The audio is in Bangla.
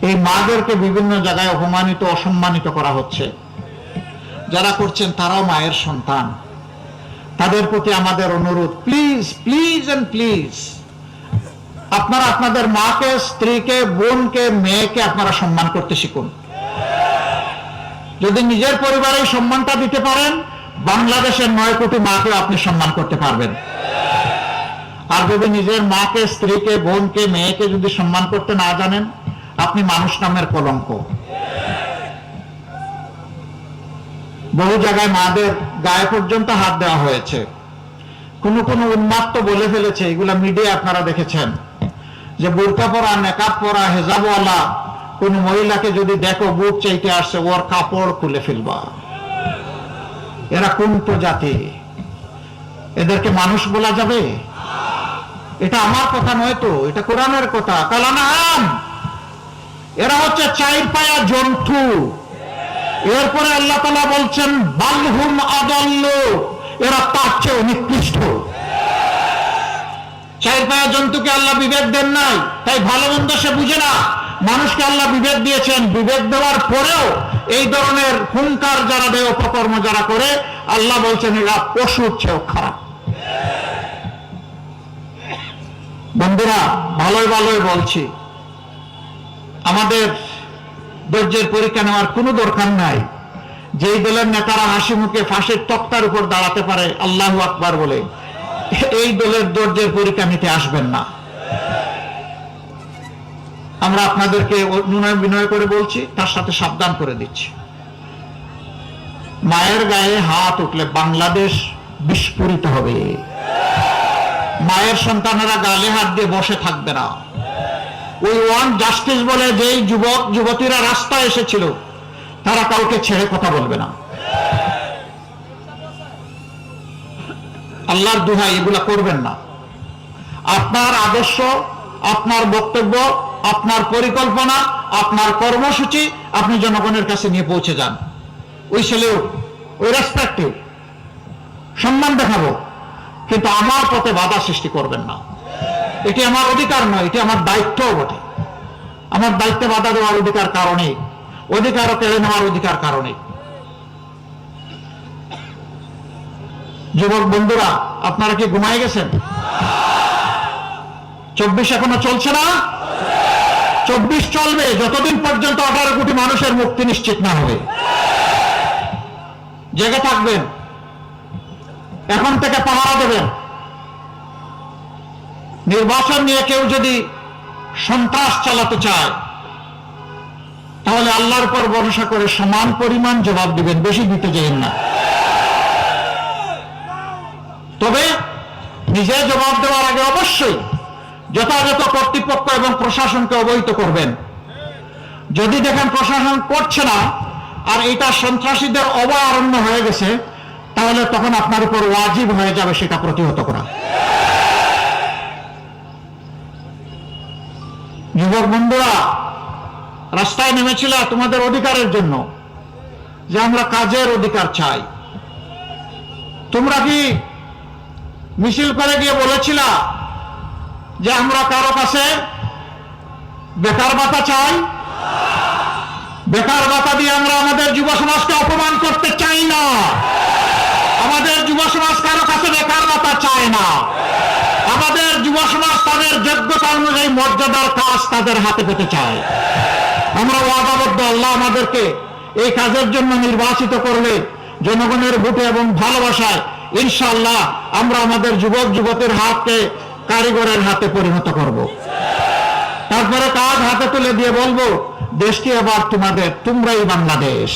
এই মাদেরকে বিভিন্ন জায়গায় অপমানিত অসম্মানিত করা হচ্ছে। যারা করছেন তারাও মায়ের সন্তান। তাদের প্রতি আমাদের অনুরোধ, প্লিজ প্লিজ এন্ড প্লিজ, আপনারা আপনাদের মাকে, স্ত্রীকে, বোনকে, মেয়েকে আপনারা সম্মান করতে শিখুন। যদি নিজের পরিবারে সম্মানটা দিতে পারেন, বাংলাদেশের 9 কোটি মাকে আপনি সম্মান করতে পারবেন। আর যদি নিজের মাকে, স্ত্রীকে, বোনকে, মেয়েকে যদি সম্মান করতে না জানেন, আপনি মানুষ নামের কলঙ্ক। বহু জায়গায় মাদের গায়ে পর্যন্ত হাত দেওয়া হয়েছে। কোন উন্মাত্ত বলে ফেলেছে, এগুলা মিডিয়া আপনারা দেখেছেন, যে বোরকা পরা, নেকাব পরা, হেজাবওয়ালা কোন মহিলাকে যদি দেখো বুক চাইতে আসছে, ওর কাপড় খুলে ফেলবা। এরা কোন প্রজাতি? এদেরকে মানুষ বলা যাবে? এটা আমার কথা নয় তো, এটা কোরআনের কথা। কালানাম, এরা হচ্ছে 4 পায়া জন্তু। এরপরে আল্লাহ তাআলা বলছেন বালহুম আদাল্লু, এরা তার চেয়ে নিকৃষ্ট। 4 পায়া জন্তুকে আল্লাহ বিবেক দেন নাই, তাই ভালো মন্দ সে বুঝে না। মানুষকে আল্লাহ বিবেক দিয়েছেন, বিবেক দেওয়ার পরেও এই ধরনের হুঙ্কার যারা দেয়, অপকর্ম যারা করে, আল্লাহ বলছেন এরা পশুর চেয়েও খারাপ। বন্ধুরা, ভালোই ভালোই বলছি, আমাদের ধৈর্যের পরীক্ষা নেওয়ার কোনো দরকার নাই। যেই দলের নেতারা হাসি মুখে ফাঁসির তক্তার উপর দাঁড়াতে পারে আল্লাহু আকবার বলে, এই দলের ধৈর্যের পরীক্ষা নিতে আসবেন না। আমরা আপনাদেরকে অনুনয় বিনয় করে বলছি, তার সাথে সাবধান করে দিচ্ছি। মায়ের গায়ে হাত উঠলে বাংলাদেশ বিস্ফোরিত হবে। মায়ের সন্তানেরা গালে হাত দিয়ে বসে থাকবে না। ওই ওয়ান জাস্টিস বলে যেই যুবক যুবতীরা রাস্তায় এসেছিল, তারা কাউকে ছেড়ে কথা বলবে না। আল্লাহর দোহাই, এগুলা করবেন না। আপনার আদর্শ, আপনার বক্তব্য, আপনার পরিকল্পনা, আপনার কর্মসূচি আপনি জনগণের কাছে নিয়ে পৌঁছে যান। ওই সেলিউট, ওই রেসপেক্টিভ, সম্মান দেখাবো, কিন্তু আমার পথে বাধা সৃষ্টি করবেন না। এটি আমার অধিকার নয়, এটি আমার দায়িত্বও বটে। আমার দায়িত্বে বাধা দেওয়ার অধিকার কারণে, অধিকারও কেড়ে নেওয়ার অধিকার কারণে। যুবক বন্ধুরা, আপনারা কি ঘুমায় গেছেন? 24 এখনো চলছে না? 24 চলবে যতদিন পর্যন্ত 18 কোটি মানুষের মুক্তি নিশ্চিত না হবে। জেগে থাকবেন, এখন থেকে পাহারা দেবেন। নির্বাচন নিয়ে কেউ যদি সন্ত্রাস চালাতে চায়, তাহলে আল্লাহর উপর ভরসা করে সমান পরিমাণ জবাব দিবেন, বেশি দিতে চাইেন না। তবে নিজে জবাব দেওয়ার আগে অবশ্যই যথাযথ কর্তৃপক্ষ এবং প্রশাসনকে অবহিত করবেন। যদি দেখেন প্রশাসন করছে না, আর এটা সন্ত্রাসীদের অভয়ারণ্য হয়ে গেছে, তাহলে তখন আপনার উপর ওয়াজিব হয়ে যাবে সেটা প্রতিহত করা। যুবক বন্ধুরা, রাস্তায় নেমেছিল তোমাদের অধিকারের জন্য, যে আমরা কাজের অধিকার চাই। তোমরা কি মিছিল করে গিয়ে বলেছিল যে আমরা কারো কাছে বেকার ভাতা চাই? বেকার ভাতা দিয়ে আমরা আমাদের যুব সমাজকে অপমান করতে চাই না। আমাদের যুব সমাজ কারো কাছে বেকার ভাতা চায় না। আমাদের যুব সমাজ তাদের যোগ্যতা অনুযায়ী মর্যাদার কাজ তাদের হাতে পেতে চায়। আমরা ওয়াদাবদ্ধ, আল্লাহ আমাদেরকে এই কাজের জন্য নির্বাচিত করলে জনগণের ভোটে এবং ভালোবাসায় ইনশাআল্লাহ আমরা আমাদের যুবক যুবতীর হাতকে কারিগরের হাতে পরিণত করব। তারপরে কাজ হাতে তুলে দিয়ে বলবো, দেশটি এবার তোমাদের, তোমরাই বাংলাদেশ।